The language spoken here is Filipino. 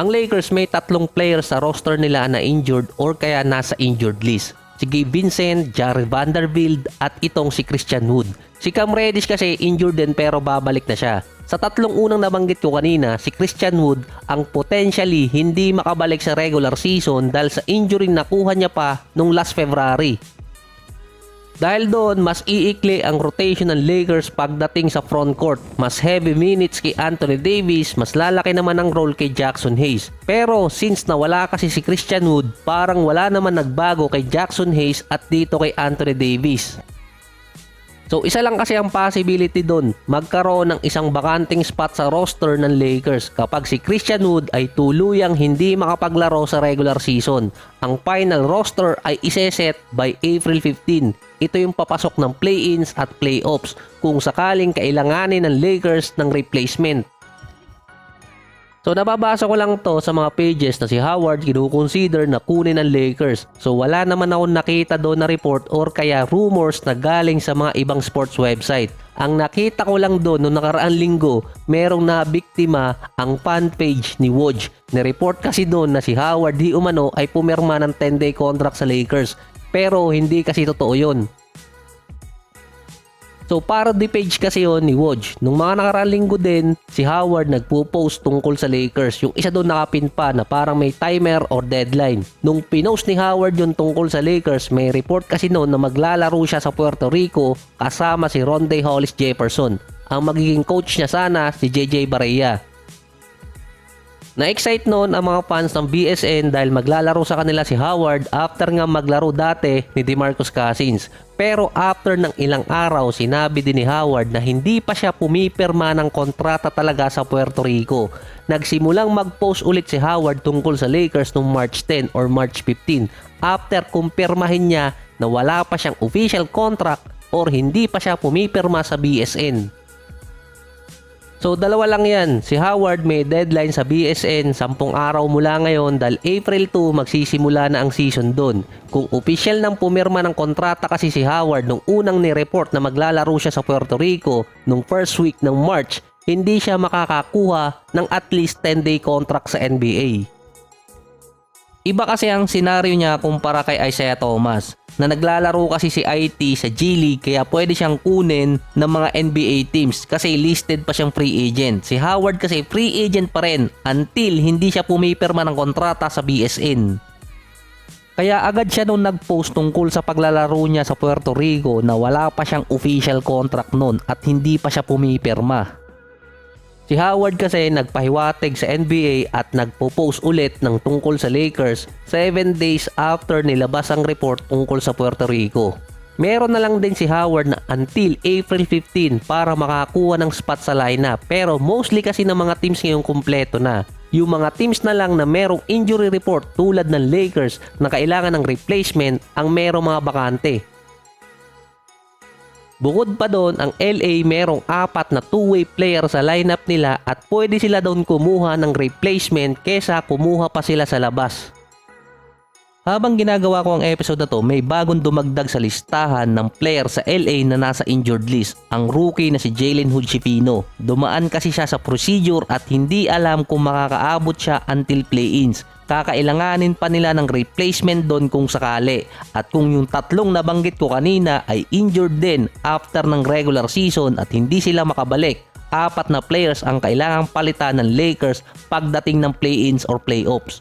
Ang Lakers may 3 players sa roster nila na injured or kaya nasa injured list. Si Gabe Vincent, Jarred Vanderbilt at itong si Christian Wood. Si Cam Reddish kasi injured din pero babalik na siya. Sa 3 unang nabanggit ko kanina, si Christian Wood ang potentially hindi makabalik sa regular season dahil sa injury na nakuha niya pa nung last February. Dahil doon, mas iikli ang rotation ng Lakers pagdating sa front court. Mas heavy minutes kay Anthony Davis, mas lalaki naman ang role kay Jackson Hayes. Pero since nawala kasi si Christian Wood, parang wala naman nagbago kay Jackson Hayes at dito kay Anthony Davis. So isa lang kasi ang possibility doon, magkaroon ng isang bakanting spot sa roster ng Lakers kapag si Christian Wood ay tuluyang hindi makapaglaro sa regular season. Ang final roster ay iseset by April 15. Ito yung papasok ng play-ins at playoffs kung sakaling kailanganin ng Lakers ng replacement. So nababasa ko lang to sa mga pages na si Howard kinukonsider na kunin ng Lakers. So wala naman akong nakita doon na report or kaya rumors na galing sa mga ibang sports website. Ang nakita ko lang doon noong nakaraang linggo, merong nabiktima ang fan page ni Woj. Nireport kasi doon na si Howard di umano ay pumirma ng 10-day contract sa Lakers. Pero hindi kasi totoo yun. So parody page kasi yon ni Woj. Nung mga nakaraang linggo din, si Howard nagpo-post tungkol sa Lakers. Yung isa doon nakapin pa na parang may timer or deadline. Nung pinost ni Howard yung tungkol sa Lakers, may report kasi noon na maglalaro siya sa Puerto Rico kasama si Rondae Hollis Jefferson. Ang magiging coach niya sana si JJ Barea. Na-excite noon ang mga fans ng BSN dahil maglalaro sa kanila si Howard after nga maglaro dati ni DeMarcus Cousins. Pero after ng ilang araw, sinabi din ni Howard na hindi pa siya pumipirma ng kontrata talaga sa Puerto Rico. Nagsimulang mag-post ulit si Howard tungkol sa Lakers noong March 10 or March 15 after kumpirmahin niya na wala pa siyang official contract or hindi pa siya pumipirma sa BSN. So dalawa lang yan, si Howard may deadline sa BSN 10 araw mula ngayon dahil April 2 magsisimula na ang season doon. Kung official nang pumirma ng kontrata kasi si Howard nung unang ni-report na maglalaro siya sa Puerto Rico nung first week ng March, hindi siya makakakuha ng at least 10-day contract sa NBA. Iba kasi ang senaryo niya kumpara kay Isaiah Thomas na naglalaro kasi si IT sa G League kaya pwede siyang kunin ng mga NBA teams kasi listed pa siyang free agent. Si Howard kasi free agent pa rin until hindi siya pumipirma ng kontrata sa BSN. Kaya agad siya nung nag-post tungkol sa paglalaro niya sa Puerto Rico na wala pa siyang official contract noon at hindi pa siya pumipirma. Si Howard kasi nagpahiwatig sa NBA at nagpo-post ulit ng tungkol sa Lakers 7 days after nilabas ang report tungkol sa Puerto Rico. Meron na lang din si Howard na until April 15 para makakuha ng spot sa lineup pero mostly kasi ng mga teams ngayong kumpleto na. Yung mga teams na lang na merong injury report tulad ng Lakers na kailangan ng replacement ang merong mga bakante. Bukod pa doon, ang LA merong 4 na two-way player sa lineup nila at pwede sila doon kumuha ng replacement kesa kumuha pa sila sa labas. Habang ginagawa ko ang episode na to, may bagong dumagdag sa listahan ng player sa LA na nasa injured list, ang rookie na si Jalen Hood-Schifino. Dumaan kasi siya sa procedure at hindi alam kung makakaabot siya until play-ins. Kakailanganin pa nila ng replacement doon kung sakali. At kung yung 3 nabanggit ko kanina ay injured din after ng regular season at hindi sila makabalik, 4 na players ang kailangang palitan ng Lakers pagdating ng play-ins or playoffs.